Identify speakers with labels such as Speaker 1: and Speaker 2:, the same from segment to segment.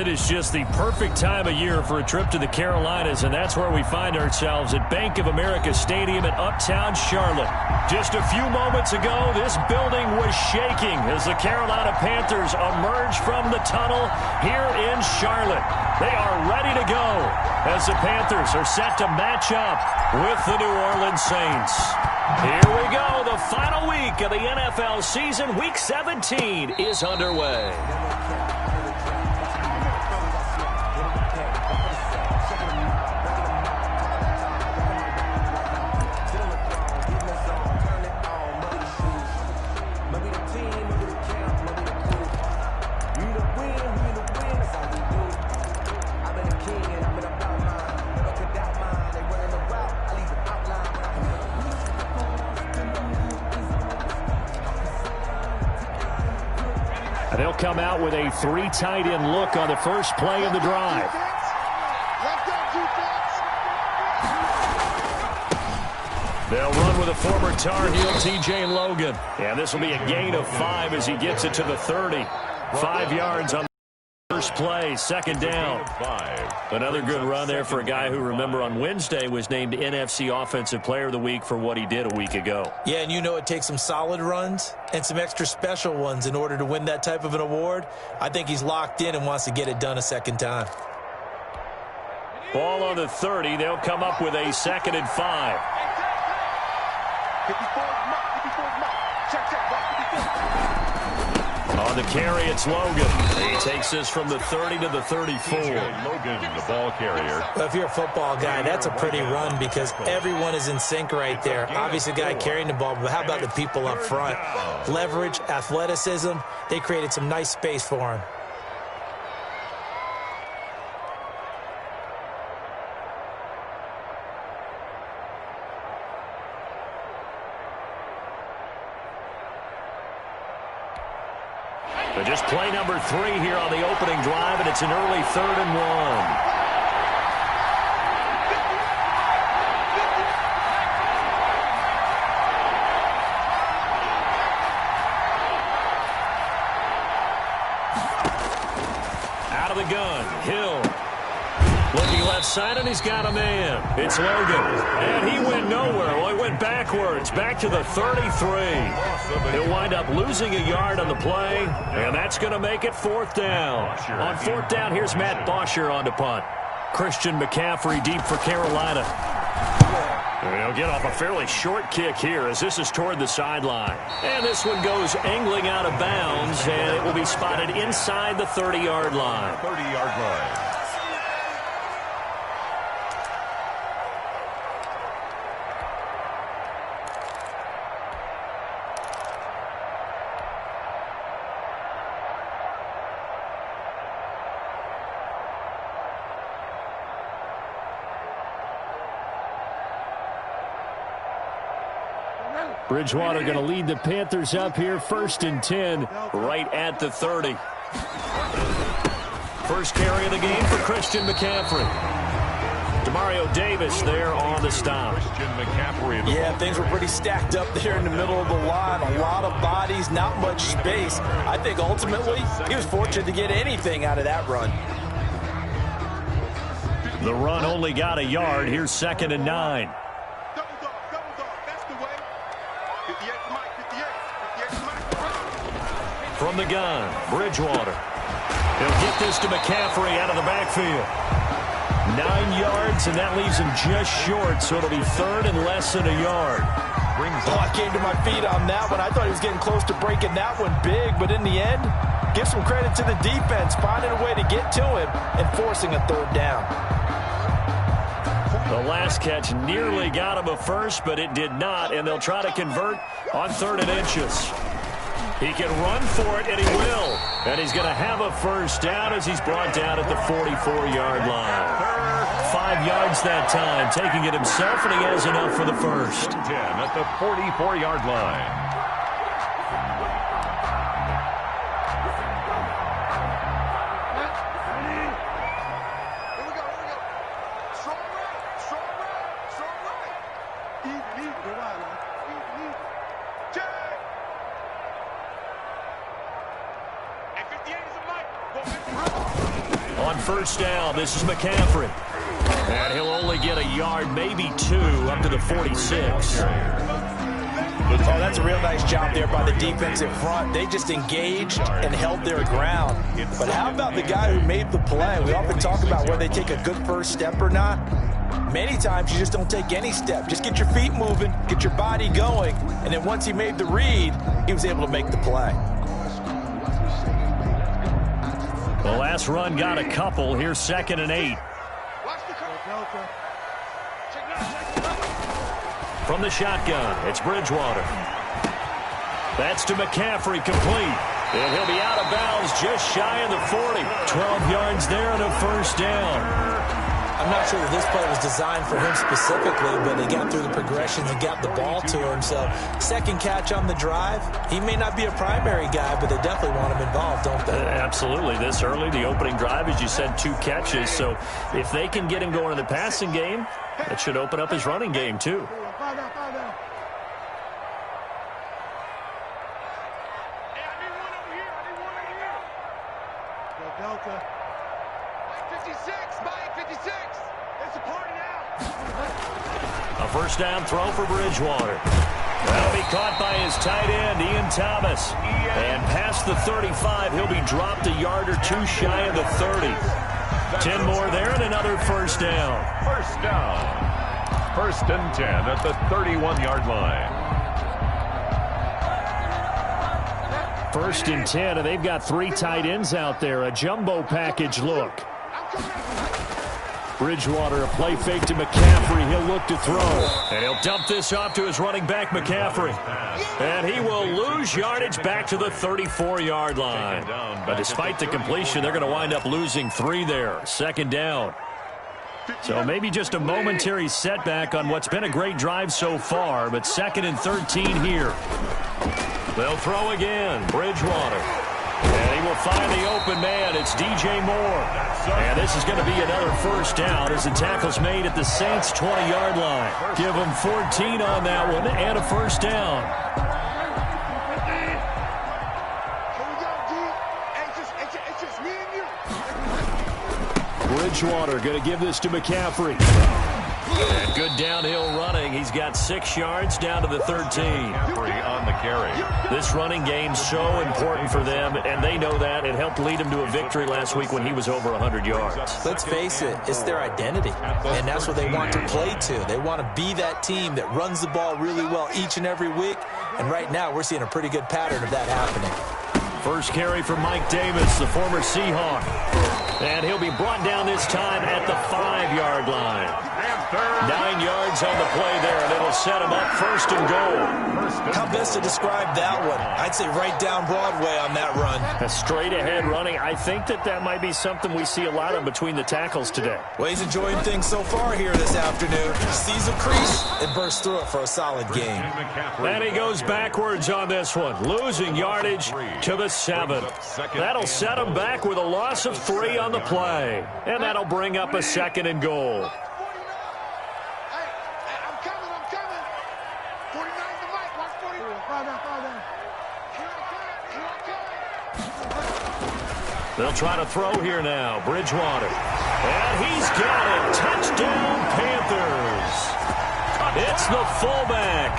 Speaker 1: it is just the perfect time of year for a trip to the Carolinas, and that's where we find ourselves at Bank of America Stadium in Uptown Charlotte. Just a few moments ago, this building was shaking as the Carolina Panthers emerge from the tunnel here in Charlotte. They are ready to go as the Panthers are set to match up with the New Orleans Saints. Here we go. The final week of the NFL season, Week 17, is underway. They'll come out with a 3 tight end look on the first play of the drive. They'll run with a former Tar Heel, T.J. Logan. And this will be a gain of 5 as he gets it to the 30. 5 yards on the first play, second down. Another good run there for a guy who, remember, on Wednesday was named NFC Offensive Player of the Week for what he did a week ago.
Speaker 2: Yeah, and you know it takes some solid runs and some extra special ones in order to win that type of an award. I think he's locked in and wants to get it done a second time.
Speaker 1: Ball on the 30. They'll come up with a 2nd and 5. On the carry, it's Logan. He takes this from the 30 to the 34.
Speaker 3: Logan, the ball carrier.
Speaker 2: Well, if you're a football guy, that's a pretty run because everyone is in sync right there. Obviously, the guy carrying the ball, but how about the people up front? Leverage, athleticism, they created some nice space for him.
Speaker 1: But just play number 3 here on the opening drive, and it's an early 3rd and 1. Out of the gun, Hill. Looking left side, and he's got a man. It's Logan. And he went nowhere. Well, he went backwards, back to the 33. He'll wind up losing a yard on the play, and that's going to make it 4th down. On 4th down, here's Matt Bosher on to punt. Christian McCaffrey deep for Carolina. And he'll get off a fairly short kick here as this is toward the sideline. And this one goes angling out of bounds, and it will be spotted inside the 30-yard line.
Speaker 3: 30-yard line.
Speaker 1: Bridgewater going to lead the Panthers up here, 1st and 10, right at the 30. First carry of the game for Christian McCaffrey. Demario Davis there on the stop.
Speaker 3: Christian McCaffrey.
Speaker 2: Yeah, things were pretty stacked up there in the middle of the line. A lot of bodies, not much space. I think ultimately he was fortunate to get anything out of that run.
Speaker 1: The run only got a yard. Here's 2nd and 9. From the gun, Bridgewater. He'll get this to McCaffrey out of the backfield. 9 yards, and that leaves him just short, so it'll be 3rd and less than a yard.
Speaker 2: I came to my feet on that one. I thought he was getting close to breaking that one big, but in the end, give some credit to the defense, finding a way to get to him and forcing a 3rd down.
Speaker 1: The last catch nearly got him a first, but it did not, and they'll try to convert on 3rd and inches. He can run for it, and he will. And he's going to have a first down as he's brought down at the 44-yard line. 5 yards that time, taking it himself, and he has enough for the first.
Speaker 3: 10 at the 44-yard line.
Speaker 1: first down. This is McCaffrey. And he'll only get a yard, maybe 2, up to the 46.
Speaker 2: Oh, that's a real nice job there by the defensive front. They just engaged and held their ground. But how about the guy who made the play? We often talk about whether they take a good first step or not. Many times you just don't take any step. Just get your feet moving, get your body going, and then once he made the read, he was able to make the play.
Speaker 1: The last run got a couple. Here's 2nd and 8. From the shotgun, it's Bridgewater. That's to McCaffrey, complete. And he'll be out of bounds just shy of the 40. 12 yards there and a first down.
Speaker 2: I'm not sure that this play was designed for him specifically, but he got through the progressions and got the ball to him. So, second catch on the drive. He may not be a primary guy, but they definitely want him involved, don't they?
Speaker 1: Absolutely. This early, the opening drive, as you said, 2 catches. So, if they can get him going in the passing game, that should open up his running game, too. A first down throw for Bridgewater. That'll be caught by his tight end, Ian Thomas. And past the 35, he'll be dropped a yard or 2 shy of the 30. 10 more there and another first down.
Speaker 3: First down. 1st and 10 at the 31-yard line.
Speaker 1: 1st and 10, and they've got 3 tight ends out there. A jumbo package look. Bridgewater, a play fake to McCaffrey. He'll look to throw. And he'll dump this off to his running back, McCaffrey. And he will lose yardage back to the 34-yard line. But despite the completion, they're going to wind up losing 3 there. 2nd down. So maybe just a momentary setback on what's been a great drive so far, but 2nd and 13 here. They'll throw again. Bridgewater. And he will find the open man. It's DJ Moore. And this is going to be another first down as the tackle's made at the Saints' 20-yard line. Give them 14 on that one and a first down. Bridgewater going to give this to McCaffrey. And good downhill running. He's got 6 yards down to the 13.
Speaker 3: McCaffrey on the carry.
Speaker 1: This running game's so important for them, and they know that. It helped lead them to a victory last week when he was over 100 yards.
Speaker 2: Let's face it, it's their identity, and that's what they want to play to. They want to be that team that runs the ball really well each and every week, and right now we're seeing a pretty good pattern of that happening.
Speaker 1: First carry for Mike Davis, the former Seahawk. And he'll be brought down this time at the 5-yard line. 9 yards on the play there, and it'll set him up 1st and goal.
Speaker 2: How best to describe that one? I'd say right down Broadway on that run.
Speaker 1: A straight-ahead running. I think that might be something we see a lot of between the tackles today.
Speaker 2: Well, he's enjoying things so far here this afternoon. Sees a crease and bursts through it for a solid game.
Speaker 1: And he goes backwards on this one, losing yardage to the 7. That'll set him back with a loss of 3 on the play. And that'll bring up a 2nd and goal. They'll try to throw here now. Bridgewater. And he's got it. Touchdown, Panthers. It's the fullback.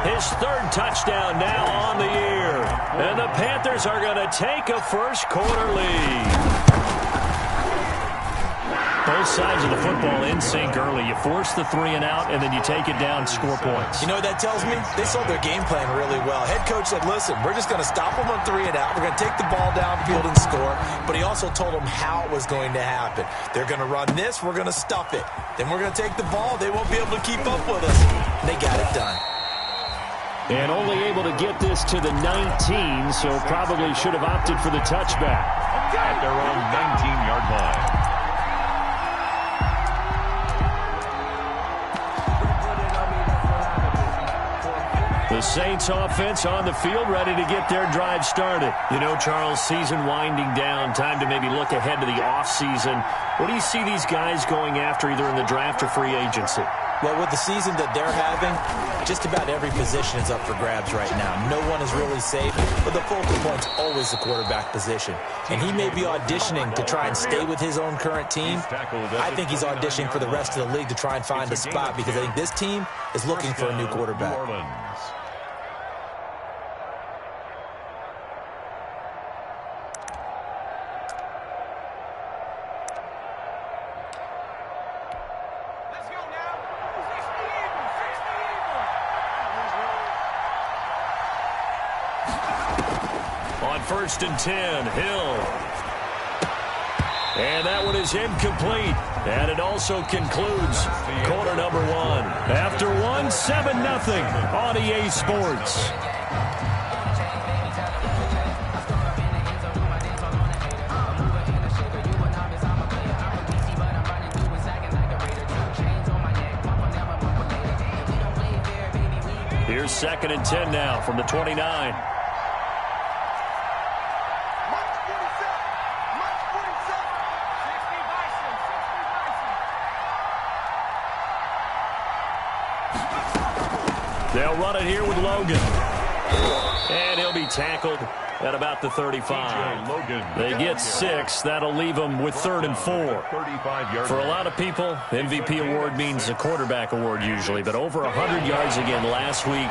Speaker 1: His 3rd touchdown now on the year. And the Panthers are going to take a first-quarter lead. Both sides of the football in sync early. You force the 3 and out, and then you take it down, score points.
Speaker 2: You know what that tells me? They sold their game plan really well. Head coach said, listen, we're just going to stop them on 3 and out. We're going to take the ball downfield and score. But he also told them how it was going to happen. They're going to run this. We're going to stuff it. Then we're going to take the ball. They won't be able to keep up with us. And they got it done.
Speaker 1: And only able to get this to the 19, so probably should have opted for the touchback.
Speaker 3: At their own 19-yard line.
Speaker 1: The Saints offense on the field, ready to get their drive started. You know, Charles, season winding down, time to maybe look ahead to the offseason. What do you see these guys going after either in the draft or free agency?
Speaker 2: Well, with the season that they're having, just about every position is up for grabs right now. No one is really safe, but the focal point's always the quarterback position. And he may be auditioning to try and stay with his own current team. I think he's auditioning for the rest of the league to try and find a spot because I think this team is looking for a new quarterback.
Speaker 1: First and 10, Hill. And that one is incomplete. And it also concludes quarter number one. After one, 7-0 on EA Sports. Here's second and 10 now from the 29. They'll run it here with Logan. And he'll be tackled at about the 35. They get 6. That'll leave them with 3rd and 4. For a lot of people, MVP award means a quarterback award usually, but over 100 yards again last week.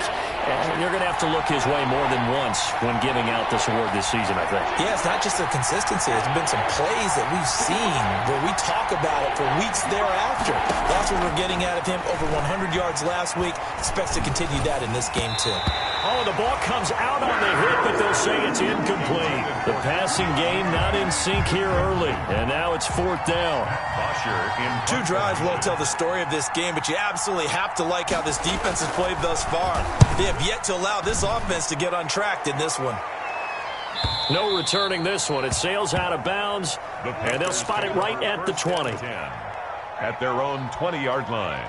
Speaker 1: You're going to have to look his way more than once when giving out this award this season, I think.
Speaker 2: Yeah, it's not just the consistency. There's been some plays that we've seen where we talk about it for weeks thereafter. That's what we're getting out of him. Over 100 yards last week. Expects to continue that in this game, too.
Speaker 1: Oh, the ball comes out on the hit, but they'll say it's incomplete. The passing game not in sync here early, and now it's 4th down.
Speaker 2: 2 drives won't tell the story of this game, but you absolutely have to like how this defense has played thus far. They have yet to allow this offense to get untracked in this one.
Speaker 1: No returning this one. It sails out of bounds, and they'll spot it right at the 20.
Speaker 3: At their own 20-yard line.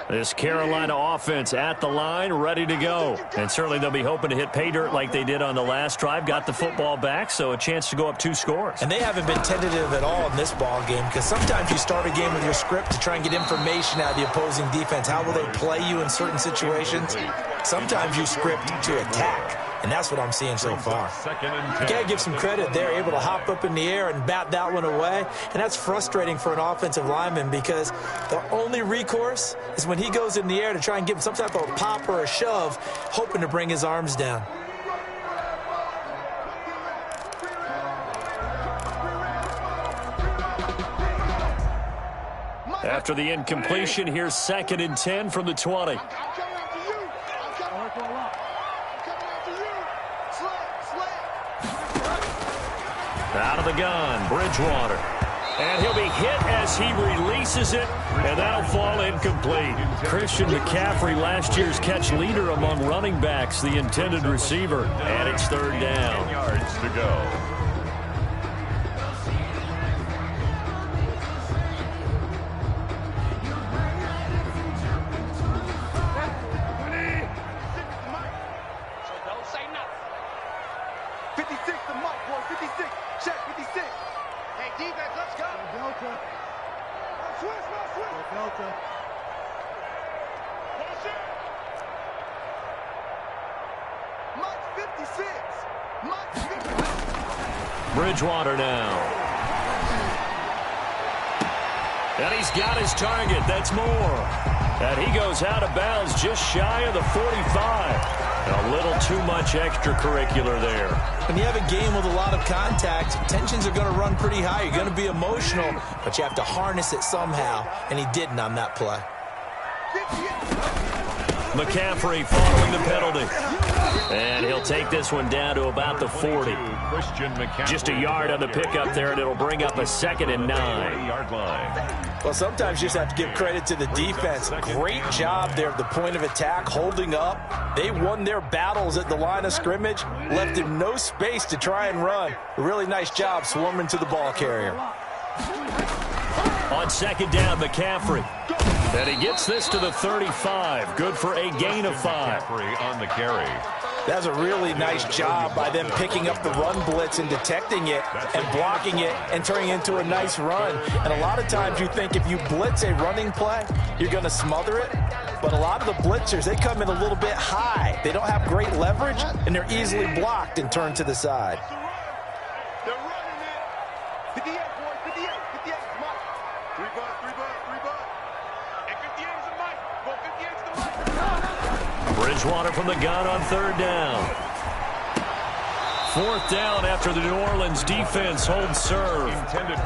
Speaker 1: This Carolina offense at the line, ready to go. And certainly they'll be hoping to hit pay dirt like they did on the last drive. Got the football back, so a chance to go up 2 scores.
Speaker 2: And they haven't been tentative at all in this ball game because sometimes you start a game with your script to try and get information out of the opposing defense. How will they play you in certain situations? Sometimes you script to attack. And that's what I'm seeing so far. You got to give some credit. They're able to hop up in the air and bat that one away. And that's frustrating for an offensive lineman because the only recourse is when he goes in the air to try and give some type of pop or a shove, hoping to bring his arms down.
Speaker 1: After the incompletion, here's 2nd and 10 from the 20. Out of the gun, Bridgewater. And he'll be hit as he releases it, and that'll fall incomplete. Christian McCaffrey, last year's catch leader among running backs, the intended receiver. And it's 3rd down.
Speaker 3: 10 yards to go.
Speaker 1: Bridgewater now. And he's got his target. That's more. And he goes out of bounds just shy of the 45. A little too much extracurricular there.
Speaker 2: When you have a game with a lot of contact, tensions are going to run pretty high. You're going to be emotional, but you have to harness it somehow, and he didn't on that play.
Speaker 1: McCaffrey following the penalty. And he'll take this one down to about the 40. Just a yard on the pickup there, and it'll bring up a 2nd and 9.
Speaker 2: Well, sometimes you just have to give credit to the defense. Great job there at the point of attack, holding up. They won their battles at the line of scrimmage, left him no space to try and run. A really nice job swarming to the ball carrier.
Speaker 1: On 2nd down, McCaffrey. And he gets this to the 35. Good for a gain of 5.
Speaker 3: On the carry.
Speaker 2: That's a really nice job by them picking up the run blitz and detecting it and blocking it and turning it into a nice run. And a lot of times you think if you blitz a running play, you're going to smother it. But a lot of the blitzers, they come in a little bit high. They don't have great leverage, and they're easily blocked and turned to the side.
Speaker 4: They're running it. 58, boys, 58, 58. Come on. 3 bucks, 3 bucks, 3 bucks. And 58 is the mic. Go 58 is the mic.
Speaker 1: Bridgewater from the gun on 3rd down. 4th down after the New Orleans defense holds serve.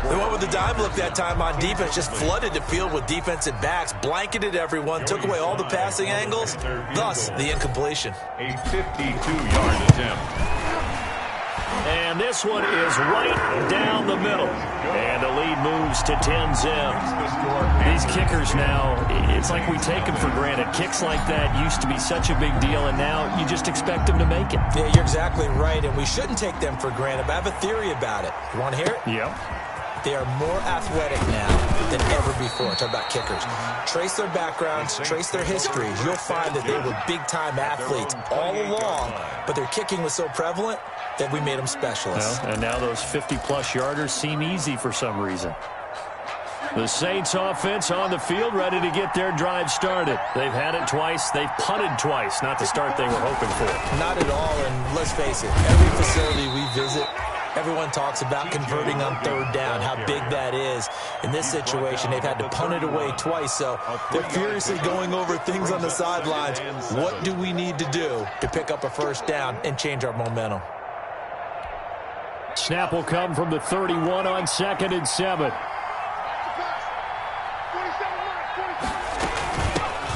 Speaker 2: They went with the dime look that time on defense, just flooded the field with defensive backs, blanketed everyone, took away all the passing angles, thus the incompletion.
Speaker 3: A 52-yard attempt.
Speaker 1: And this one is right down the middle. And the lead moves to 10-zip. These kickers now, it's like we take them for granted. Kicks like that used to be such a big deal, and now you just expect them to make it.
Speaker 2: Yeah, you're exactly right, and we shouldn't take them for granted, but I have a theory about it. You want to hear it?
Speaker 1: Yep.
Speaker 2: They are more athletic now than ever before. Talk about kickers. Trace their backgrounds, trace their histories. You'll find that they were big-time athletes all along, but their kicking was so prevalent that we made them specialists.
Speaker 1: Well, and now those 50-plus yarders seem easy for some reason. The Saints offense on the field, ready to get their drive started. They've had it twice. They've punted twice. Not the start they were hoping for.
Speaker 2: Not at all, and let's face it, every facility we visit, everyone talks about converting on 3rd down, how big that is. In this situation, they've had to punt it away twice, so they're furiously going over things on the sidelines. What do we need to do to pick up a 1st down and change our momentum?
Speaker 1: Snap will come from the 31 on 2nd and 7.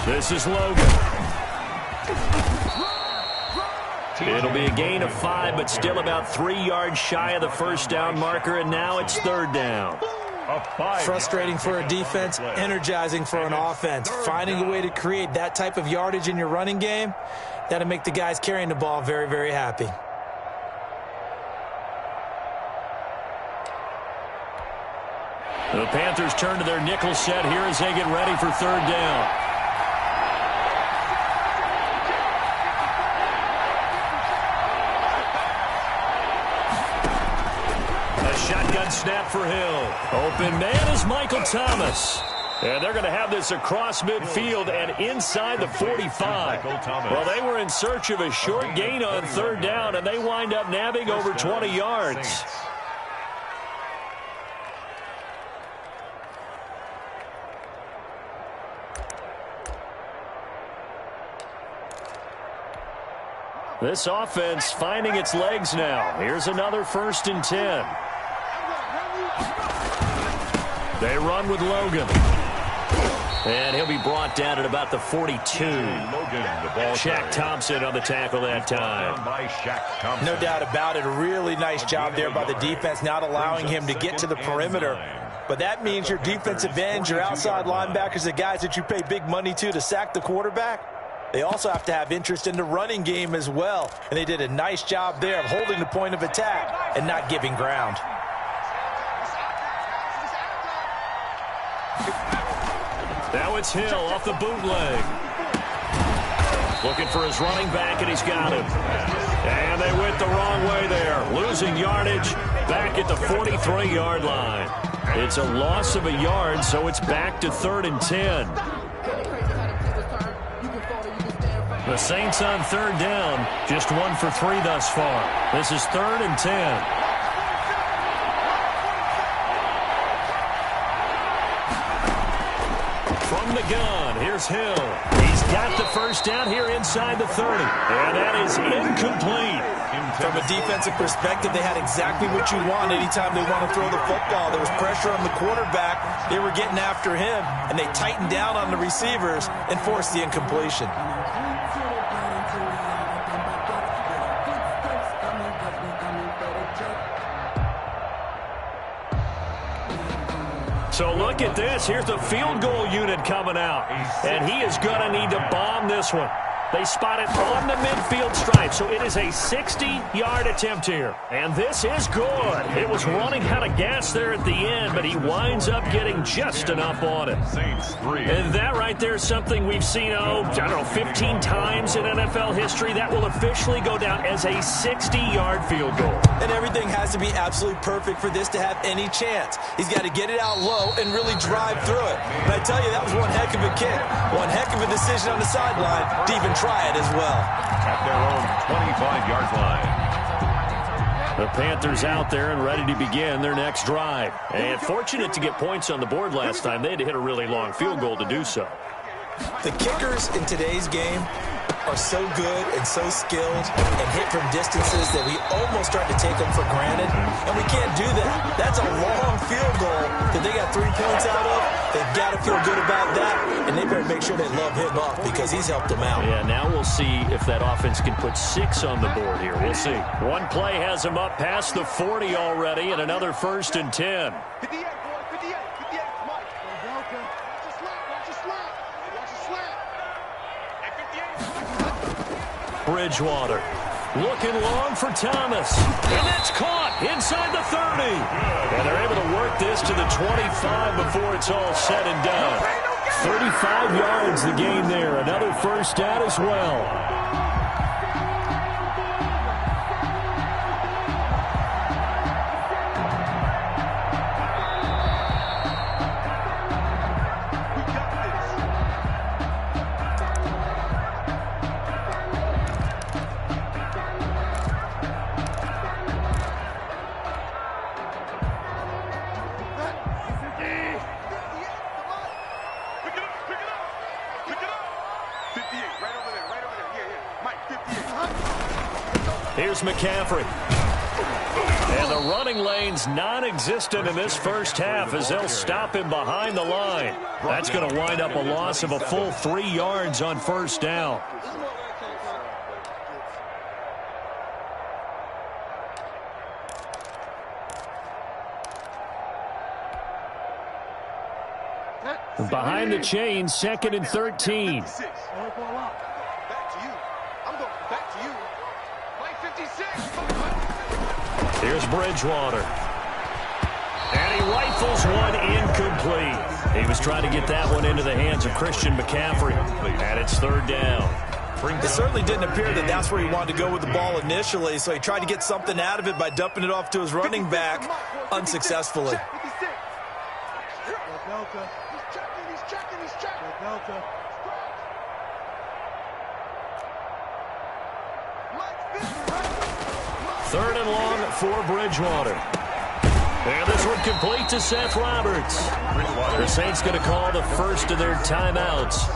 Speaker 1: This is Logan. It'll be a gain of 5, but still about 3 yards shy of the 1st down marker, and now it's 3rd down.
Speaker 2: Frustrating for a defense, energizing for an offense. Finding a way to create that type of yardage in your running game, that'll make the guys carrying the ball very, very happy.
Speaker 1: The Panthers turn to their nickel set here as they get ready for 3rd down. A shotgun snap for Hill. Open man is Michael Thomas. And they're going to have this across midfield and inside the 45. Well, they were in search of a short gain on 3rd down, and they wind up nabbing over 20 yards. This offense finding its legs now. Here's another 1st and 10. They run with Logan. And he'll be brought down at about the 42. Shaq Thompson on the tackle that time.
Speaker 2: No doubt about it. A really nice job there by the defense, not allowing him to get to the perimeter. But that means your defensive ends, your outside linebackers, the guys that you pay big money to sack the quarterback, they also have to have interest in the running game as well. And they did a nice job there of holding the point of attack and not giving ground.
Speaker 1: Now it's Hill off the bootleg. Looking for his running back, and he's got him. And they went the wrong way there. Losing yardage back at the 43-yard line. It's a loss of a yard, so it's back to 3rd and 10. The Saints on 3rd down, just 1 for 3 thus far. This is 3rd and 10. From the gun, here's Hill. He's got the 1st down here inside the 30. And that is incomplete.
Speaker 2: From a defensive perspective, they had exactly what you want anytime they want to throw the football. There was pressure on the quarterback. They were getting after him, and they tightened down on the receivers and forced the incompletion.
Speaker 1: So look at this. Here's the field goal unit coming out. And he is going to need to bomb this one. They spot it on the midfield stripe, so it is a 60-yard attempt here. And this is good. It was running out of gas there at the end, but he winds up getting just enough on it. And that right there is something we've seen, I don't know, 15 times in NFL history. That will officially go down as a 60-yard field goal.
Speaker 2: And everything has to be absolutely perfect for this to have any chance. He's got to get it out low and really drive through it. And I tell you, that was one heck of a kick. One heck of a decision on the sideline to even try it as well.
Speaker 3: At their own 25-yard line.
Speaker 1: The Panthers out there and ready to begin their next drive. And fortunate to get points on the board last time. They had to hit a really long field goal to do so.
Speaker 2: The kickers in today's game are so good and so skilled and hit from distances that we almost start to take them for granted. And we can't do that. That's a long field goal that they got 3 points out of. They've got to feel good about that, and they better make sure they love him up because he's helped them out.
Speaker 1: Yeah, now we'll see if that offense can put 6 on the board here. We'll see. One play has them up past the 40 already, and another 1st and 10.
Speaker 4: 58, boy, 58, 58, Mike. Watch the slap, watch the slap, watch the slap. At 58.
Speaker 1: Bridgewater looking long for Thomas. And that's caught inside the 30. And they're able to work this to the 25 before it's all said and done. 35 yards the gain there. Another 1st down as well. Here's McCaffrey. And the running lane's non-existent in this first half as they'll stop him behind the line. That's going to wind up a loss of a full 3 yards on 1st down. Behind the chains, 2nd and 13.
Speaker 4: Back to you. I'm going back to you. Play 56.
Speaker 1: Here's Bridgewater. And he rifles one incomplete. He was trying to get that one into the hands of Christian McCaffrey. And it's 3rd down.
Speaker 2: It certainly didn't appear that that's where he wanted to go with the ball initially, so he tried to get something out of it by dumping it off to his running back unsuccessfully.
Speaker 4: He's checking. Delta.
Speaker 1: 3rd and long for Bridgewater. And this one complete to Seth Roberts. The Saints going to call the first of their timeouts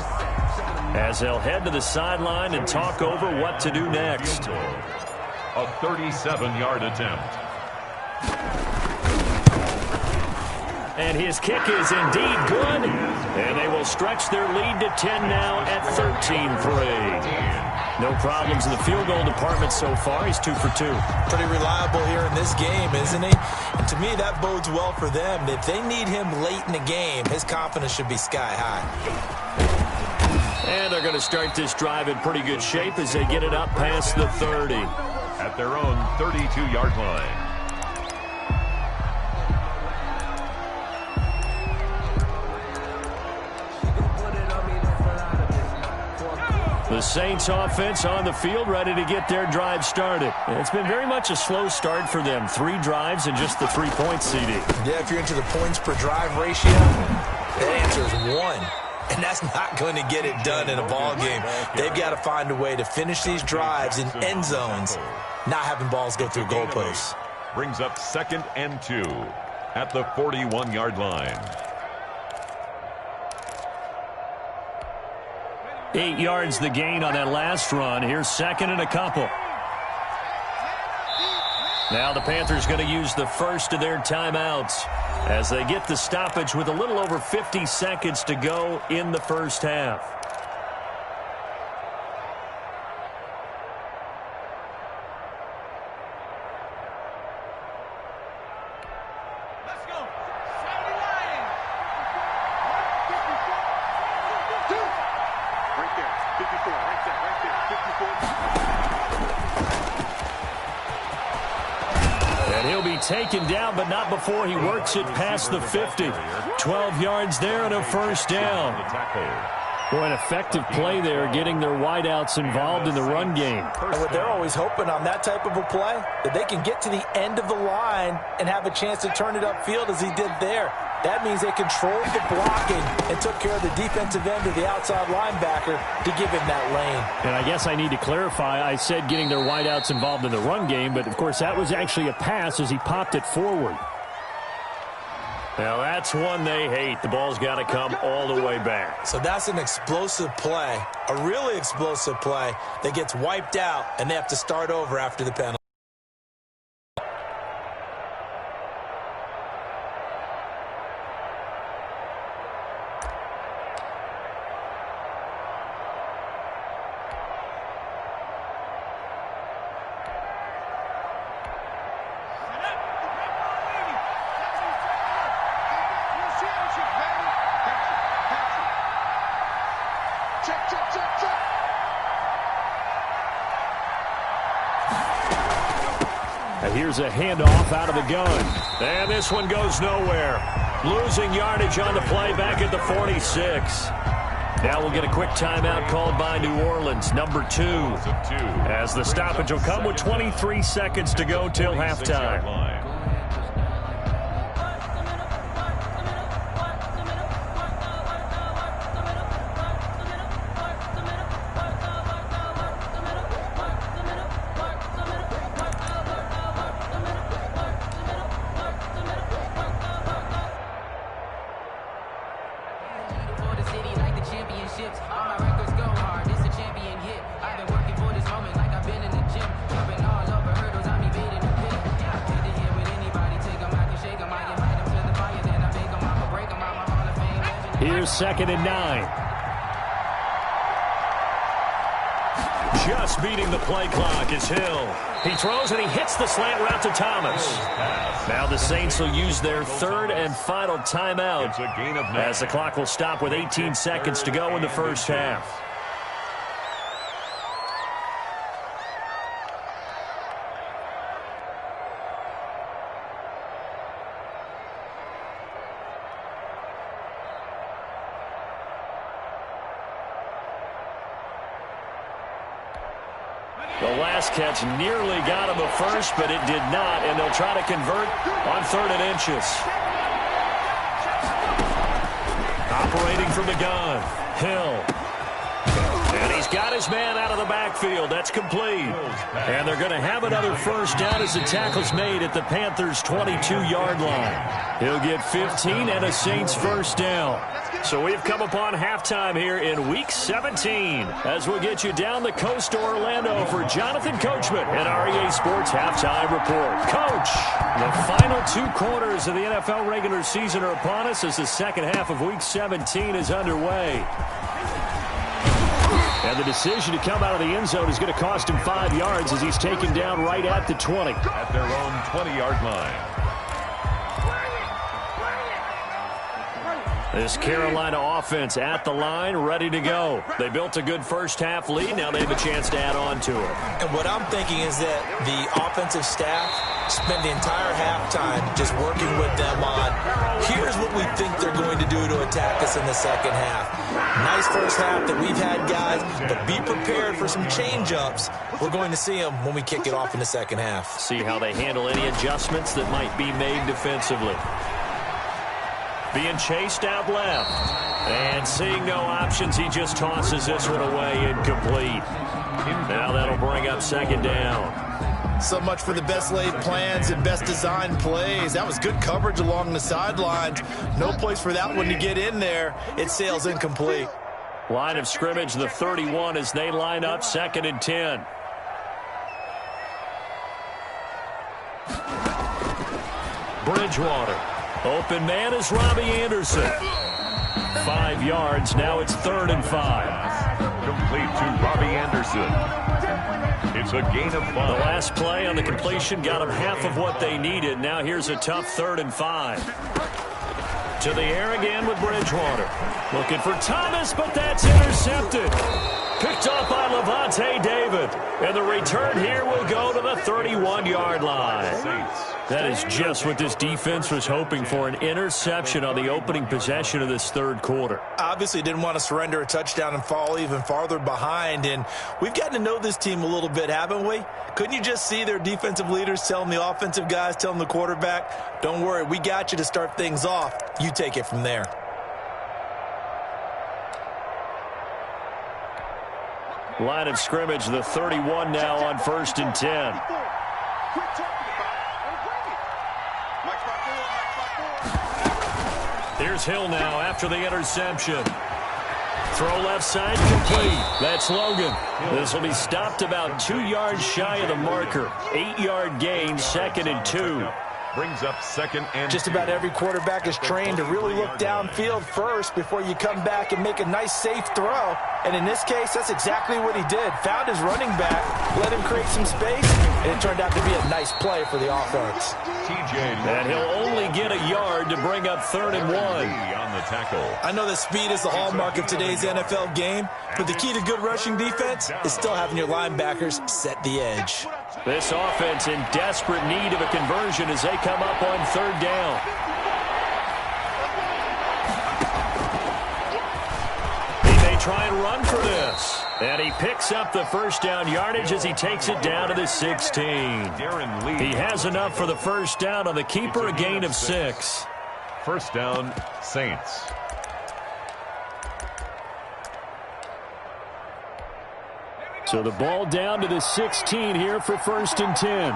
Speaker 1: as they'll head to the sideline and talk over what to do next.
Speaker 3: A 37-yard attempt.
Speaker 1: And his kick is indeed good. And they will stretch their lead to 10 now at 13-3. No problems in the field goal department so far. He's 2 for 2.
Speaker 2: Pretty reliable here in this game, isn't he? And to me, that bodes well for them. If they need him late in the game, his confidence should be sky high.
Speaker 1: And they're going to start this drive in pretty good shape as they get it up past the 30.
Speaker 3: At their own 32-yard line.
Speaker 1: The Saints offense on the field ready to get their drive started. It's been very much a slow start for them. 3 drives and just the 3 points, CD.
Speaker 2: Yeah, if you're into the points per drive ratio, that answer is 1. And that's not going to get it done in a ball game. They've got to find a way to finish these drives in end zones, not having balls go through goalposts.
Speaker 3: Brings up 2nd and 2 at the 41-yard line.
Speaker 1: 8 yards the gain on that last run. Here's 2nd and a couple. Now the Panthers going to use the first of their timeouts as they get the stoppage with a little over 50 seconds to go in the first half. be taken down, but not before he works it past the 50. 12 yards there and a first down. Boy, an effective play there, getting their wideouts involved in the run game.
Speaker 2: And what they're always hoping on that type of a play, that they can get to the end of the line and have a chance to turn it upfield as he did there. That means they controlled the blocking and took care of the defensive end of the outside linebacker to give him that lane.
Speaker 1: And I guess I need to clarify, I said getting their wideouts involved in the run game, but of course that was actually a pass as he popped it forward. Now that's one they hate. The ball's got to come all the way back.
Speaker 2: So that's an explosive play, a really explosive play that gets wiped out, and they have to start over after the penalty.
Speaker 1: Here's a handoff out of the gun. And this one goes nowhere. Losing yardage on the play back at the 46. Now we'll get a quick timeout called by New Orleans, number 2. As the stoppage will come with 23 seconds to go till halftime. Here's 2nd and 9. Just beating the play clock is Hill. He throws and he hits the slant route to Thomas. Now the Saints will use their 3rd and final timeout as the clock will stop with 18 seconds to go in the first half. The last catch nearly got him a first, but it did not, and they'll try to convert on 3rd and inches. Operating from the gun, Hill. And he's got his man out of the backfield. That's complete. And they're going to have another first down as the tackle's made at the Panthers' 22-yard line. He'll get 15 and a Saints first down. So we've come upon halftime here in Week 17 as we'll get you down the coast to Orlando for Jonathan Coachman and REA Sports Halftime Report. Coach, the final 2 quarters of the NFL regular season are upon us as the second half of Week 17 is underway. And the decision to come out of the end zone is going to cost him 5 yards as he's taken down right at the 20.
Speaker 3: At their own 20-yard line.
Speaker 1: This Carolina offense at the line, ready to go. They built a good first half lead. Now they have a chance to add on to it.
Speaker 2: And what I'm thinking is that the offensive staff spent the entire halftime just working with them on, here's what we think they're going to do to attack us in the second half. Nice first half that we've had, guys, but be prepared for some change-ups. We're going to see them when we kick it off in the second half.
Speaker 1: See how they handle any adjustments that might be made defensively. Being chased out left. And seeing no options, he just tosses this one away incomplete. Now that'll bring up 2nd down.
Speaker 2: So much for the best laid plans and best designed plays. That was good coverage along the sidelines. No place for that one to get in there. It sails incomplete.
Speaker 1: Line of scrimmage, the 31 as they line up 2nd and 10. Bridgewater. Open man is Robbie Anderson. 5 yards. Now it's 3rd and 5.
Speaker 3: Complete to Robbie Anderson. It's a gain of 5.
Speaker 1: The last play on the completion got them half of what they needed. Now here's a tough 3rd and 5. To the air again with Bridgewater. Looking for Thomas, but that's intercepted. Picked off by Levante David. And the return here will go to the 31-yard line. That is just what this defense was hoping for, an interception on the opening possession of this third quarter.
Speaker 2: Obviously didn't want to surrender a touchdown and fall even farther behind, and we've gotten to know this team a little bit, haven't we? Couldn't you just see their defensive leaders telling the offensive guys, telling the quarterback, don't worry, we got you to start things off. You take it from there.
Speaker 1: Line of scrimmage, the 31 now on 1st and 10. Here's Hill now after the interception. Throw left side, complete. That's Logan. This will be stopped about 2 yards shy of the marker. 8-yard gain, 2nd and 2.
Speaker 3: Brings up 2nd and
Speaker 2: just about every quarterback is trained to really look downfield first before you come back and make a nice, safe throw. And in this case, that's exactly what he did. Found his running back, let him create some space, and it turned out to be a nice play for the offense.
Speaker 1: And he'll only get a yard to bring up 3rd and 1.
Speaker 3: on the tackle.
Speaker 2: I know that speed is the hallmark of today's NFL game, but the key to good rushing defense is still having your linebackers set the edge.
Speaker 1: This offense in desperate need of a conversion as they come up on 3rd down. He may try and run for this. And he picks up the 1st down yardage as he takes it down to the 16. He has enough for the 1st down on the keeper, a gain of 6.
Speaker 3: 1st down, Saints.
Speaker 1: So the ball down to the 16 here for 1st and 10.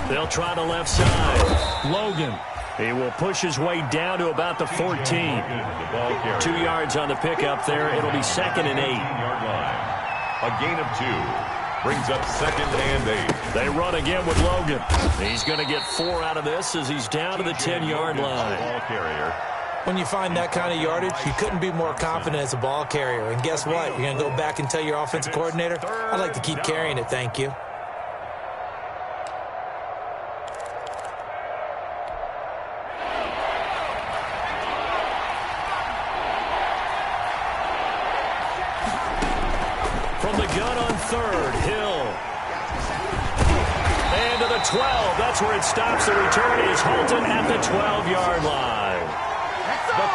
Speaker 1: They'll try the left side. Logan. He will push his way down to about the 14. 2 yards on the pickup there. It'll be 2nd and 8.
Speaker 3: A gain of 2. Brings up 2nd and 8.
Speaker 1: They run again with Logan. He's going to get 4 out of this as he's down to the 10-yard line.
Speaker 3: Ball carrier.
Speaker 2: When you find that kind of yardage, you couldn't be more confident as a ball carrier. And guess what? You're going to go back and tell your offensive coordinator, I'd like to keep carrying it, thank you.
Speaker 1: From the gun on 3rd, Hill. And to the 12. That's where it stops. The return is halted at the 12-yard line.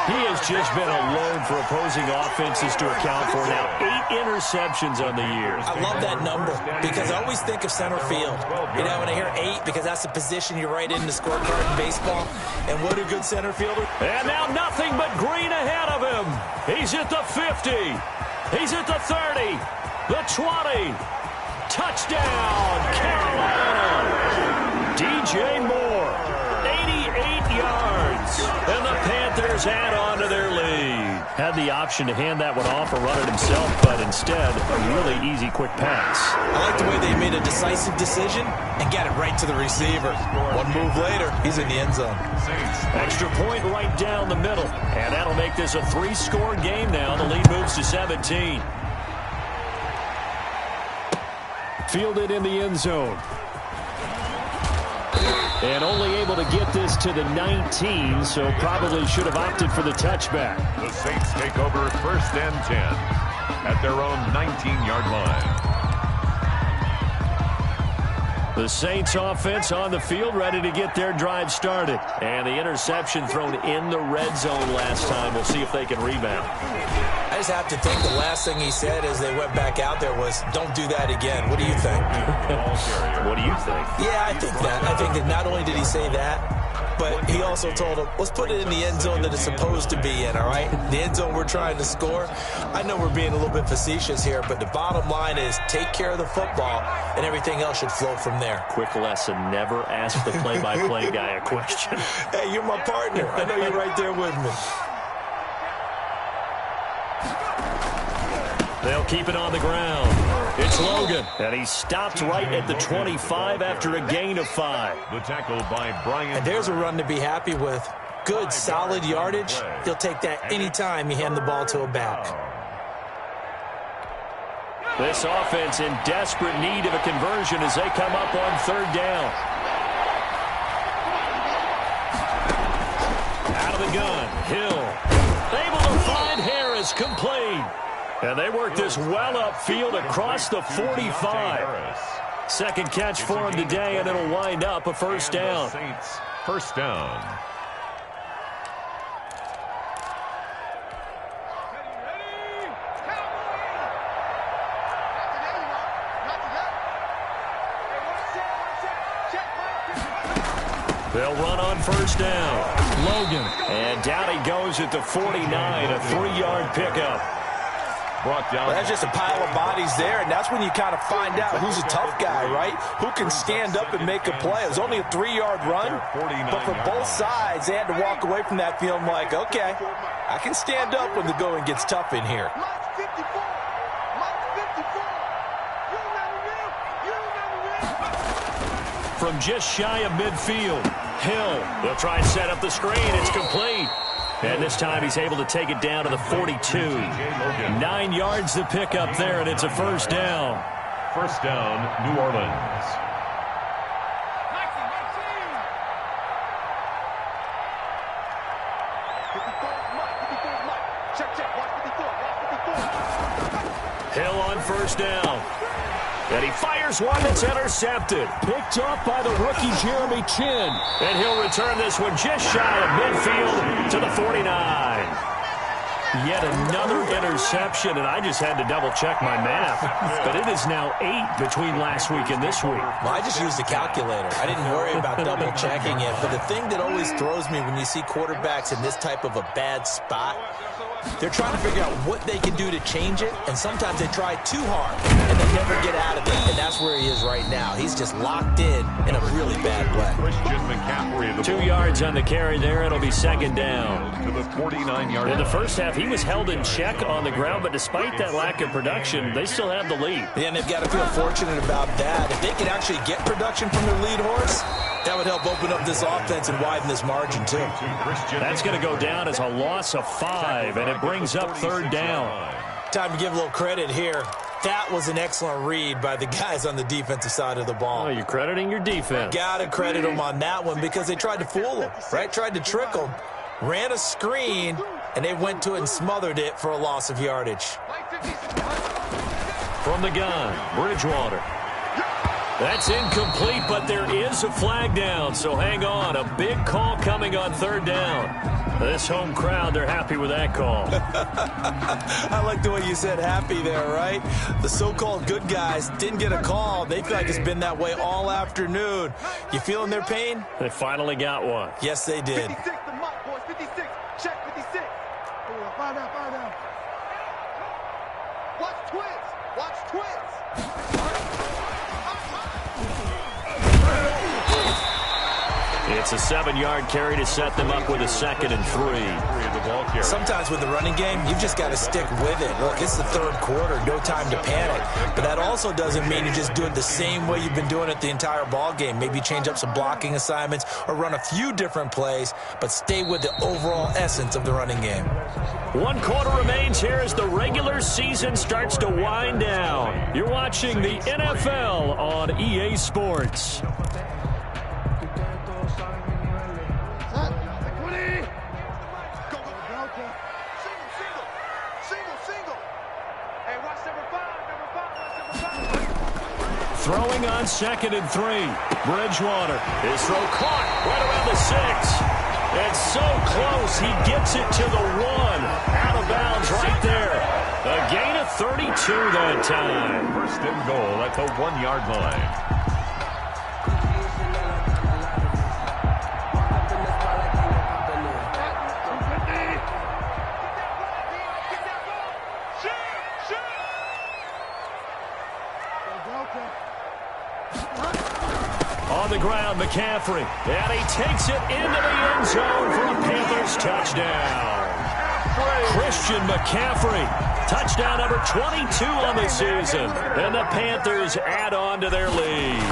Speaker 1: He has just been alone for opposing offenses to account for now. 8 interceptions on the year.
Speaker 2: I love that number because I always think of center field. You know, when I hear 8, because that's the position you write in the scorecard in baseball. And what a good center fielder.
Speaker 1: And now nothing but green ahead of him. He's at the 50. He's at the 30. The 20. Touchdown, Carolina. DJ Moore, 88 yards. And the Panthers add on to their lead. Had the option to hand that one off or run it himself, but instead, a really easy, quick pass.
Speaker 2: I like the way they made a decisive decision and got it right to the receiver. One move later, he's in the end zone.
Speaker 1: Extra point right down the middle. And that'll make this a 3-score game now. The lead moves to 17. Fielded in the end zone. And only able to get this to the 19, so probably should have opted for the touchback.
Speaker 3: The Saints take over 1st and 10 at their own 19-yard line.
Speaker 1: The Saints offense on the field, ready to get their drive started. And the interception thrown in the red zone last time. We'll see if they can rebound.
Speaker 2: I just have to think the last thing he said as they went back out there was, don't do that again. What do you think?
Speaker 1: What do you think?
Speaker 2: Yeah, I think that. I think that not only did he say that, but he also told him, let's put it in the end zone that it's supposed to be in, all right? The end zone we're trying to score. I know we're being a little bit facetious here, but the bottom line is take care of the football, and everything else should flow from there.
Speaker 1: Quick lesson, never ask the play-by-play guy a question.
Speaker 2: Hey, you're my partner. I know you're right there with me.
Speaker 1: They'll keep it on the ground. It's Logan, and he stopped right at the 25 after a gain of 5.
Speaker 3: The tackle by Brian.
Speaker 2: And there's a run to be happy with. Good, solid yardage. He'll take that anytime you hand the ball to a back.
Speaker 1: This offense in desperate need of a conversion as they come up on 3rd down. Out of the gun, Hill. Able to find Harris, complete. And they work this well upfield across the 45. second catch for him today, and it'll wind up a first down.
Speaker 3: Saints, first down.
Speaker 1: They'll run on first down. Logan. And down he goes at the 49, a 3-yard pickup.
Speaker 3: Brought down.
Speaker 2: Well, that's just a pile of bodies there, and that's when you kind of find out who's a tough guy, right? Who can stand up and make a play. It was only a 3-yard run, but for both sides, they had to walk away from that feeling like, okay, I can stand up when the going gets tough in here.
Speaker 1: From just shy of midfield, Hill. They'll try and set up the screen. It's complete. And this time he's able to take it down to the 42. 9 yards to pick up there, and it's a first down.
Speaker 3: First down, New Orleans.
Speaker 1: Hill on first down. And he fires one that's intercepted. Picked off by the rookie Jeremy Chin. And he'll return this one just shy of midfield to the 49. Yet another interception, and I just had to double-check my math. But it is now 8 between last week and this week.
Speaker 2: Well, I just used a calculator. I didn't worry about double-checking it. But the thing that always throws me when you see quarterbacks in this type of a bad spot, they're trying to figure out what they can do to change it, and sometimes they try too hard, and they never get out of it, and that's where he is right now. He's just locked in a really bad way.
Speaker 3: Christian McCaffrey.
Speaker 1: 2 yards on the carry there. It'll be second down.
Speaker 3: To the 49-yard line.
Speaker 1: In the first half, he was held in check on the ground, but despite that lack of production, they still have the lead.
Speaker 2: Yeah, and they've got to feel fortunate about that. If they can actually get production from their lead horse, that would help open up this offense and widen this margin, too.
Speaker 1: That's going to go down as a loss of 5, and it brings up third down.
Speaker 2: Time to give a little credit here. That was an excellent read by the guys on the defensive side of the ball.
Speaker 1: Oh, you're crediting your defense.
Speaker 2: Got to credit them on that one because they tried to fool them, right? Tried to trick them. Ran a screen, and they went to it and smothered it for a loss of yardage.
Speaker 1: From the gun, Bridgewater. That's incomplete, but there is a flag down, so hang on. A big call coming on third down. This home crowd, they're happy with that call.
Speaker 2: I like the way you said happy there, right? The so-called good guys didn't get a call. They feel like it's been that way all afternoon. You feeling their pain?
Speaker 1: They finally got one.
Speaker 2: Yes, they did.
Speaker 4: 56, the mark, boys. 56. Check 56. Find out. Watch twins. Watch twins.
Speaker 1: It's a 7-yard carry to set them up with a 2nd and 3.
Speaker 2: Sometimes with the running game, you've just got to stick with it. Look, it's the third quarter, no time to panic. But that also doesn't mean you just do it the same way you've been doing it the entire ball game. Maybe change up some blocking assignments or run a few different plays, but stay with the overall essence of the running game.
Speaker 1: 1 quarter remains here as the regular season starts to wind down. You're watching the NFL on EA Sports. Throwing on 2nd and 3. Bridgewater. His throw caught right around the 6. It's so close. He gets it to the 1. Out of bounds right there. A gain of 32 that time.
Speaker 3: First and goal at the 1-yard line.
Speaker 1: On the ground, McCaffrey. And he takes it into the end zone for a Panthers touchdown. Christian McCaffrey. Touchdown number 22 on the season. And the Panthers add on to their lead.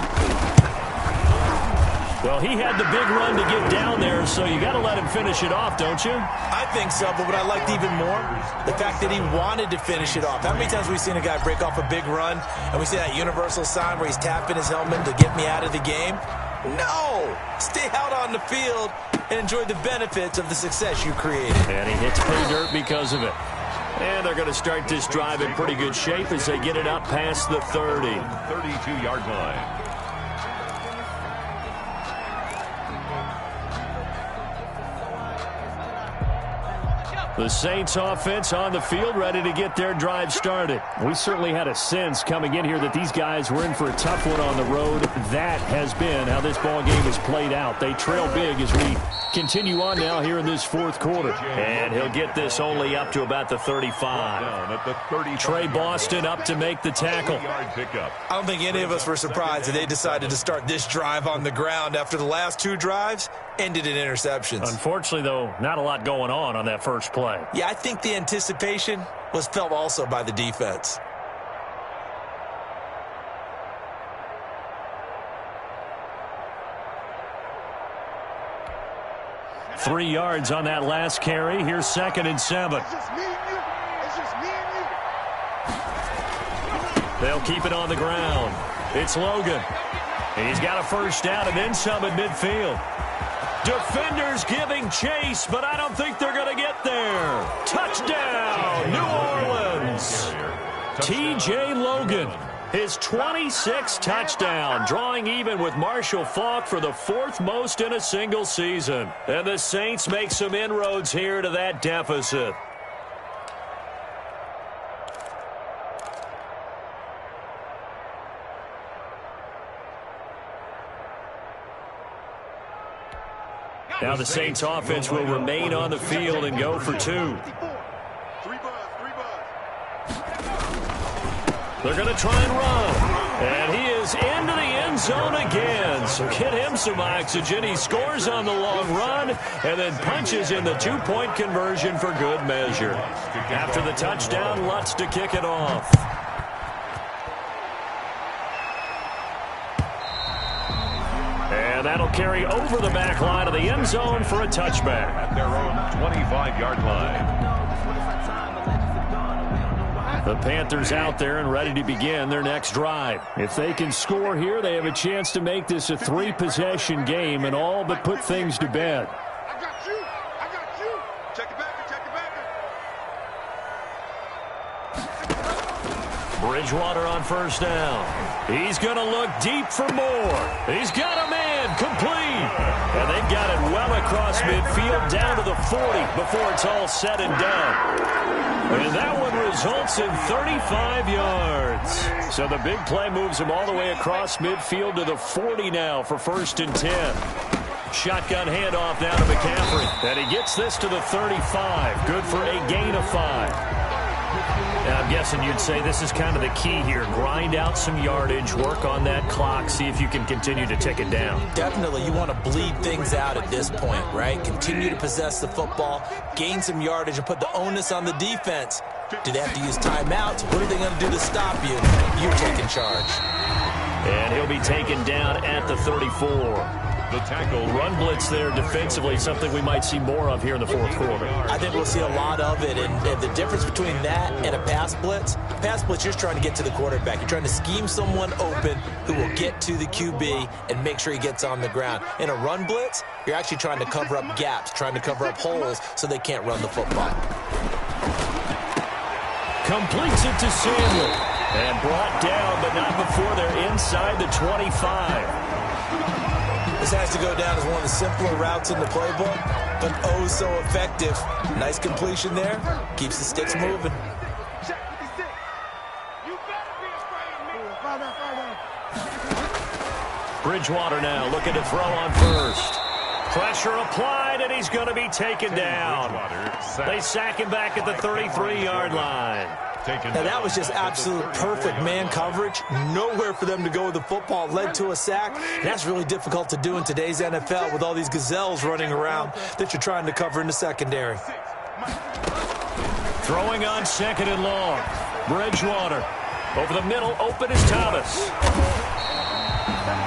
Speaker 1: Well, he had the big run to get down there, so you got to let him finish it off, don't you?
Speaker 2: I think so, but what I liked even more, the fact that he wanted to finish it off. How many times have we seen a guy break off a big run, and we see that universal sign where he's tapping his helmet to get me out of the game? No! Stay out on the field and enjoy the benefits of the success you created.
Speaker 1: And he hits pay dirt because of it. And they're going to start this drive in pretty good shape as they get it up past the 30.
Speaker 3: 32-yard line.
Speaker 1: The Saints offense on the field, ready to get their drive started. We certainly had a sense coming in here that these guys were in for a tough one on the road. That has been how this ball game has played out. They trail big as we continue on now here in this fourth quarter. And he'll get this only up to about the 35. Trey Boston up to make the tackle.
Speaker 2: I don't think any of us were surprised that they decided to start this drive on the ground after the last two drives ended in interceptions.
Speaker 1: Unfortunately, though, not a lot going on that first play.
Speaker 2: Yeah, I think the anticipation was felt also by the defense.
Speaker 1: Three yards on that last carry. Here's 2nd and 7.
Speaker 4: It's just me and you. It's just me and you.
Speaker 1: They'll keep it on the ground. It's Logan. He's got a first down and then some at midfield. Defenders giving chase, but I don't think they're going to get there. Touchdown, New Orleans. T.J. Logan, his 26th touchdown, drawing even with Marshall Faulk for the 4th most in a single season. And the Saints make some inroads here to that deficit. Now the Saints offense will remain on the field and go for 2. They're going to try and run. And he is into the end zone again. So get him some oxygen. He scores on the long run and then punches in the 2-point conversion for good measure. After the touchdown, Lutz to kick it off. And that'll carry over the back line of the end zone for a touchback.
Speaker 3: At their own 25-yard line.
Speaker 1: The Panthers out there and ready to begin their next drive. If they can score here, they have a chance to make this a 3-possession game and all but put things to bed.
Speaker 4: I got you. I got you. Check it back. Check it back.
Speaker 1: Bridgewater on first down. He's going to look deep for more. He's got a man complete. And they've got it well across midfield down to the 40 before it's all said and done. And that one results in 35 yards. So the big play moves him all the way across midfield to the 40 now for 1st and 10. Shotgun handoff now to McCaffrey. And he gets this to the 35. Good for a gain of 5. Now, I'm guessing you'd say this is kind of the key here. Grind out some yardage, work on that clock, see if you can continue to tick it down.
Speaker 2: Definitely, you want to bleed things out at this point, right? Continue to possess the football, gain some yardage, and put the onus on the defense. Do they have to use timeouts? What are they going to do to stop you? You're taking charge.
Speaker 1: And he'll be taken down at the 34.
Speaker 3: The tackle.
Speaker 1: Run blitz there defensively, something we might see more of here in the fourth quarter.
Speaker 2: I think we'll see a lot of it, and the difference between that and a pass blitz, you're just trying to get to the quarterback. You're trying to scheme someone open who will get to the QB and make sure he gets on the ground. In a run blitz, you're actually trying to cover up gaps, trying to cover up holes so they can't run the football.
Speaker 1: Completes it to Samuel. And brought down, but not before they're inside the 25.
Speaker 2: This has to go down as one of the simpler routes in the playbook, but oh so effective. Nice completion there. Keeps the sticks moving.
Speaker 1: Bridgewater now looking to throw on first. Pressure applied, and he's going to be taken down. They sack him back at the 33-yard line.
Speaker 2: Now that was just absolute perfect man coverage. Nowhere for them to go with the football. Led to a sack. And that's really difficult to do in today's NFL with all these gazelles running around that you're trying to cover in the secondary.
Speaker 1: Throwing on 2nd and long. Bridgewater. Over the middle, open is Thomas.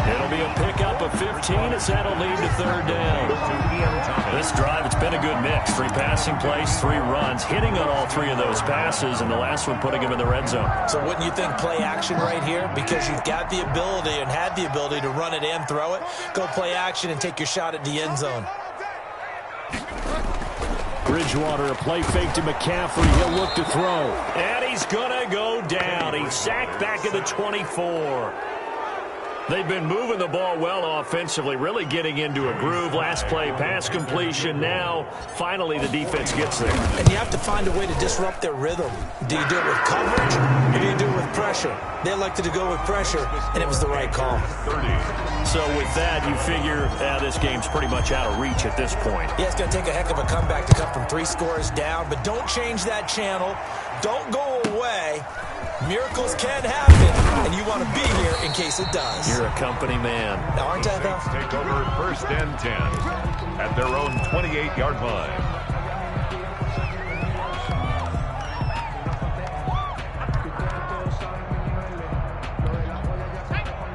Speaker 1: It'll be a pickup of 15 as that'll lead to 3rd down. This drive, it's been a good mix. 3 passing plays, 3 runs, hitting on all 3 of those passes, and the last one putting him in the red zone.
Speaker 2: So wouldn't you think play action right here? Because you've got the ability and had the ability to run it and throw it. Go play action and take your shot at the end zone.
Speaker 1: Bridgewater, a play fake to McCaffrey. He'll look to throw. And he's going to go down. He's sacked back at the 24. They've been moving the ball well offensively, really getting into a groove. Last play, pass completion. Now, finally, the defense gets there.
Speaker 2: And you have to find a way to disrupt their rhythm. Do you do it with coverage, or do you do it with pressure? They elected to go with pressure, and it was the right call.
Speaker 1: So with that, you figure this game's pretty much out of reach at this point.
Speaker 2: Yeah, it's going to take a heck of a comeback to come from 3 scores down, but don't change that channel. Don't go away. Miracles can happen, and you want to be here in case it does.
Speaker 1: You're a company man.
Speaker 2: Now, aren't I, though?
Speaker 3: Take over 1st and 10 at their own 28-yard line.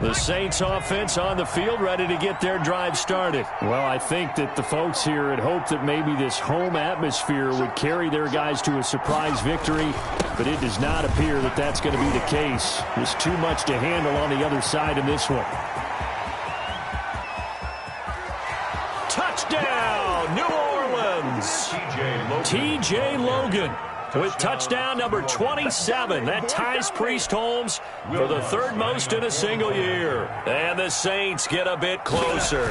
Speaker 1: The Saints offense on the field, ready to get their drive started. Well, I think that the folks here had hoped that maybe this home atmosphere would carry their guys to a surprise victory, but it does not appear that that's going to be the case. There's too much to handle on the other side in this one. Touchdown, New Orleans! T.J. Logan. With touchdown number 27. That ties Priest Holmes for the 3rd most in a single year. And the Saints get a bit closer.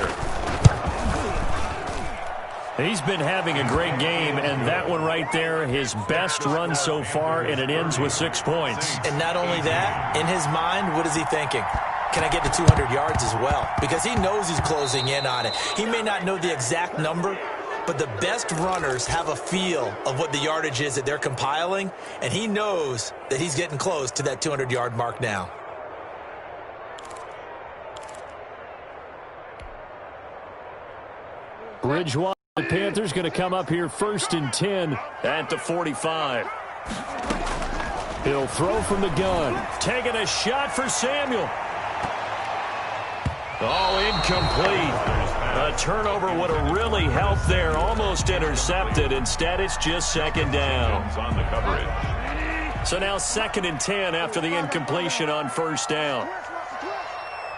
Speaker 1: He's been having a great game, and that one right there, his best run so far, and it ends with 6 points.
Speaker 2: And not only that, in his mind, what is he thinking? Can I get to 200 yards as well? Because he knows he's closing in on it. He may not know the exact number, but the best runners have a feel of what the yardage is that they're compiling, and he knows that he's getting close to that 200-yard mark now.
Speaker 1: Bridgewater, the Panthers, going to come up here 1st and 10 at the 45. He'll throw from the gun. Taking a shot for Samuel. Oh, incomplete. A turnover would have really helped there. Almost intercepted. Instead, it's just 2nd down.
Speaker 3: On the coverage.
Speaker 1: So now 2nd and 10 after the incompletion on 1st down.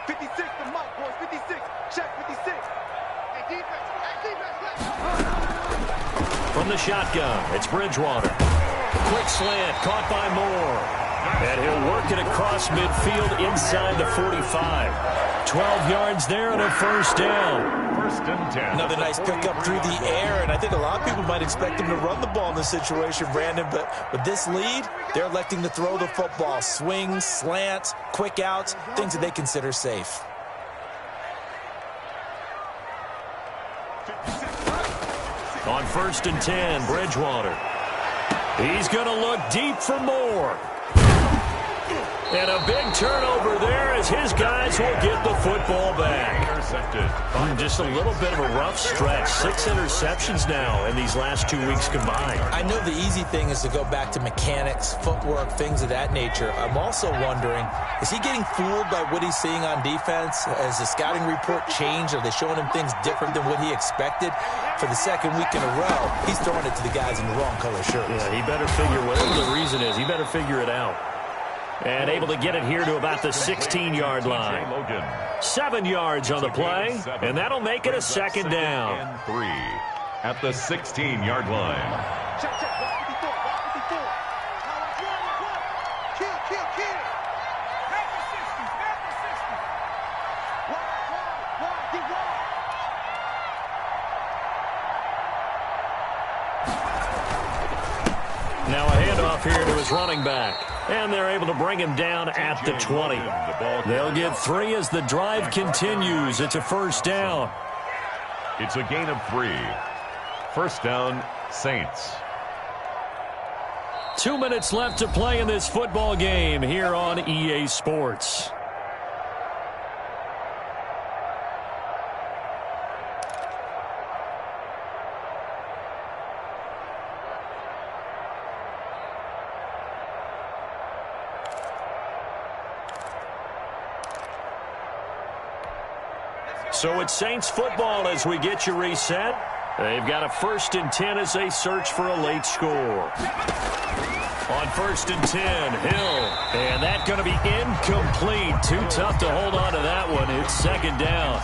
Speaker 4: 56 to Mike, boys. 56. Check 56. Hey, defense.
Speaker 1: From the shotgun, it's Bridgewater. Quick slant, caught by Moore. And he'll work it across midfield inside the 45. 12 yards there and a 1st down.
Speaker 3: 1st and 10.
Speaker 2: Another nice pickup through the air, and I think a lot of people might expect him to run the ball in this situation, Brandon, but with this lead, they're electing to throw the football. Swings, slants, quick outs, things that they consider safe.
Speaker 1: On 1st and 10, Bridgewater. He's going to look deep for Moore. And a big turnover there as his guys will get the football back.
Speaker 3: Intercepted.
Speaker 1: Just a little bit of a rough stretch. 6 interceptions now in these last 2 weeks combined.
Speaker 2: I know the easy thing is to go back to mechanics, footwork, things of that nature. I'm also wondering, is he getting fooled by what he's seeing on defense? Has the scouting report changed? Are they showing him things different than what he expected? For the 2nd week in a row, he's throwing it to the guys in the wrong color shirts.
Speaker 1: Yeah, he better figure, whatever the reason is, he better figure it out. And able to get it here to about the 16-yard line. 7 yards on the play, and that'll make it a 2nd down.
Speaker 3: 3 at the 16-yard line.
Speaker 4: Check, check. 54. 54. Kill. Back to 60. Wide. Get wide.
Speaker 1: Now a handoff here to his running back. And they're able to bring him down at the 20. They'll get 3 as the drive continues. It's a 1st down.
Speaker 3: It's a gain of 3. 1st down, Saints.
Speaker 1: 2 minutes left to play in this football game here on EA Sports. So it's Saints football as we get you reset. They've got a 1st and 10 as they search for a late score. On 1st and 10, Hill. And that's going to be incomplete. Too tough to hold on to that one. It's 2nd down.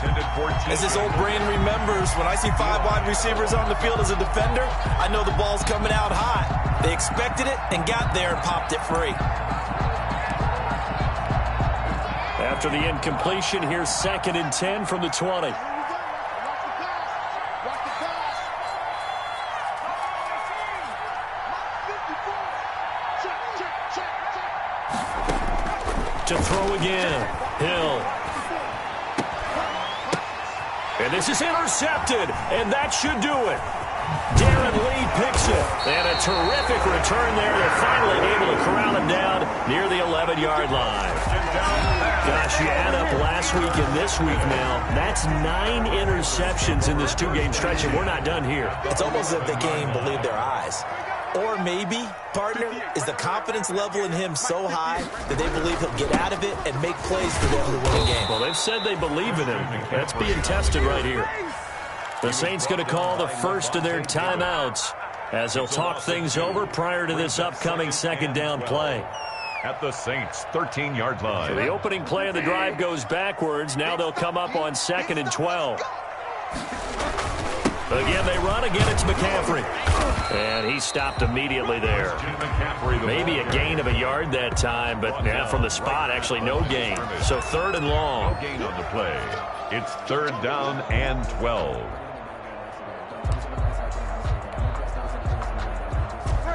Speaker 2: As this old brain remembers, when I see 5 wide receivers on the field as a defender, I know the ball's coming out hot. They expected it and got there and popped it free.
Speaker 1: After the incompletion, here's 2nd and 10 from the 20. To throw again. Hill. And this is intercepted, and that should do it. Darren Lee picks it. And a terrific return there. They're finally able to corral him down near the 11-yard line. Gosh, you add up last week and this week now. That's 9 interceptions in this 2-game stretch, and we're not done here.
Speaker 2: It's almost as if they can't even believe their eyes. Or maybe, partner, is the confidence level in him so high that they believe he'll get out of it and make plays for them to win a game.
Speaker 1: Well, they've said they believe in him. That's being tested right here. The Saints going to call the first of their timeouts as they'll talk things over prior to this upcoming 2nd down play.
Speaker 3: At the Saints' 13-yard line.
Speaker 1: So the opening play of the drive goes backwards. Now they'll come up on 2nd and 12. Again, they run. Again, it's McCaffrey. And he stopped immediately there. Maybe a gain of a yard that time, but from the spot, actually no gain. So 3rd and long.
Speaker 3: No gain on the play. It's 3rd down and 12.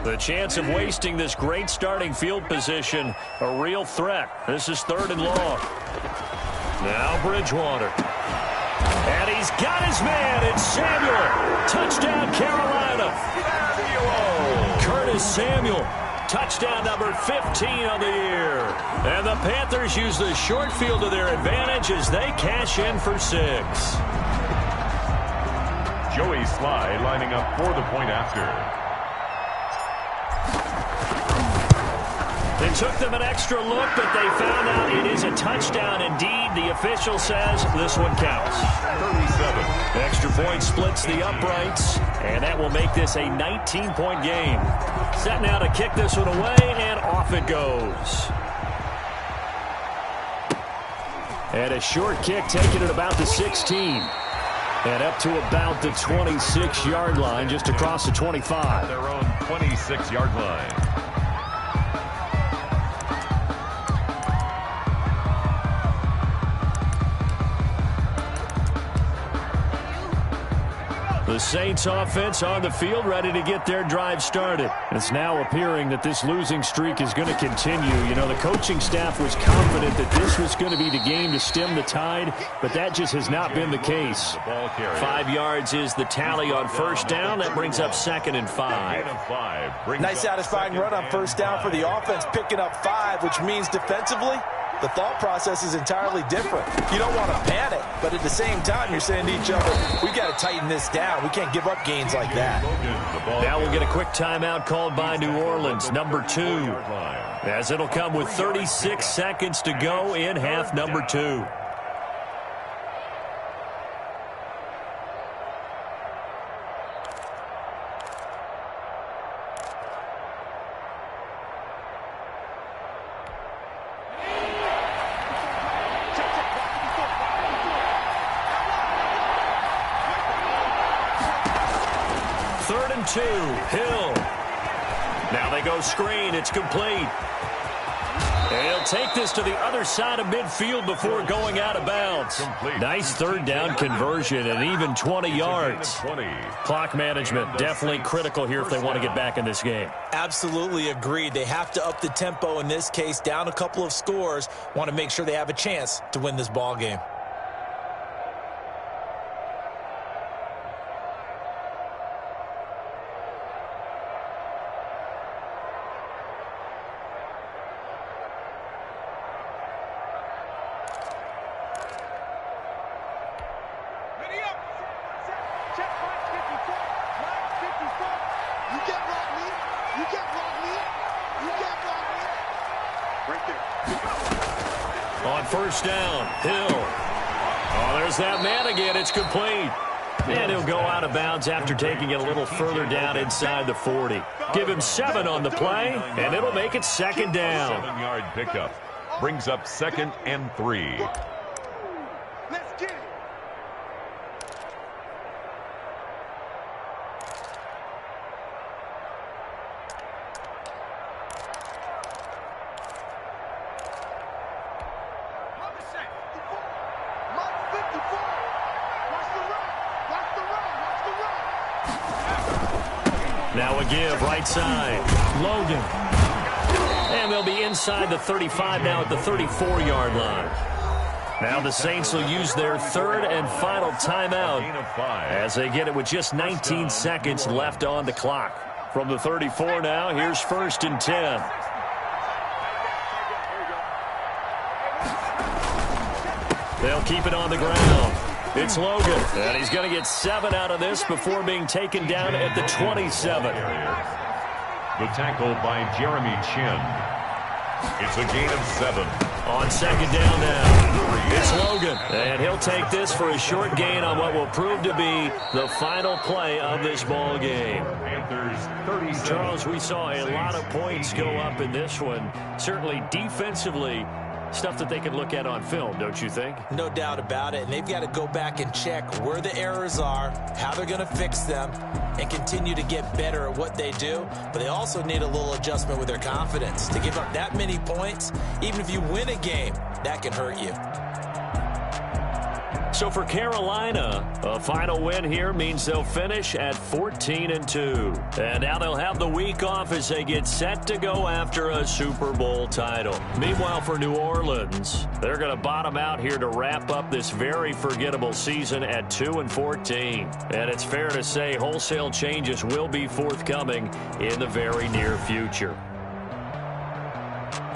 Speaker 1: The chance of wasting this great starting field position, a real threat. This is 3rd and long. Now Bridgewater. And he's got his man. It's Samuel. Touchdown, Carolina. Curtis Samuel. Touchdown number 15 on the year. And the Panthers use the short field to their advantage as they cash in for 6.
Speaker 3: Joey Sly lining up for the point after.
Speaker 1: It took them an extra look, but they found out it is a touchdown indeed. The official says this one counts.
Speaker 3: 37.
Speaker 1: Extra point splits the uprights, and that will make this a 19-point game. Set now to kick this one away, and off it goes. And a short kick taken at about the 16. And up to about the 26-yard line, just across the 25.
Speaker 3: Their own 26-yard line.
Speaker 1: The Saints offense on the field, ready to get their drive started. It's now appearing that this losing streak is going to continue. You know, the coaching staff was confident that this was going to be the game to stem the tide, but that just has not been the case. 5 yards is the tally on 1st down. That brings up 2nd and 5.
Speaker 2: Nice satisfying run on 1st down for the offense, picking up 5, which means defensively, the thought process is entirely different. You don't want to panic, but at the same time, you're saying to each other, we got to tighten this down. We can't give up gains like that.
Speaker 1: Now we'll get a quick timeout called by New Orleans, number 2, as it'll come with 36 seconds to go in half number 2. Hill. Now they go screen. It's complete. And he'll take this to the other side of midfield before going out of bounds. Nice 3rd down conversion and even 20 yards. Clock management definitely critical here if they want to get back in this game.
Speaker 2: Absolutely agreed. They have to up the tempo in this case, down a couple of scores. Want to make sure they have a chance to win this ball game.
Speaker 1: On 1st down, Hill. Oh, there's that man again. It's complete. And he'll go out of bounds after taking it a little further down inside the 40. Give him 7 on the play, and it'll make it 2nd down.
Speaker 3: 7-yard pickup. Brings up 2nd and 3.
Speaker 4: Let's get it.
Speaker 1: Now a give, right side. Logan. And they'll be inside the 35 now at the 34-yard line. Now the Saints will use their third and final timeout as they get it with just 19 seconds left on the clock. From the 34 now, here's 1st and 10. They'll keep it on the ground. It's Logan, and he's going to get 7 out of this before being taken down at the 27.
Speaker 3: The tackle by Jeremy Chin. It's a gain of 7.
Speaker 1: On 2nd down now, it's Logan. And he'll take this for a short gain on what will prove to be the final play of this ball game. Charles, we saw a lot of points go up in this one. Certainly defensively, stuff that they can look at on film, don't you think?
Speaker 2: No doubt about it. And they've got to go back and check where the errors are, how they're going to fix them, and continue to get better at what they do. But they also need a little adjustment with their confidence. To give up that many points, even if you win a game, that can hurt you.
Speaker 1: So for Carolina, a final win here means they'll finish at 14-2. And now they'll have the week off as they get set to go after a Super Bowl title. Meanwhile, for New Orleans, they're going to bottom out here to wrap up this very forgettable season at 2-14. And it's fair to say wholesale changes will be forthcoming in the very near future.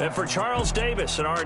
Speaker 1: And for Charles Davis and our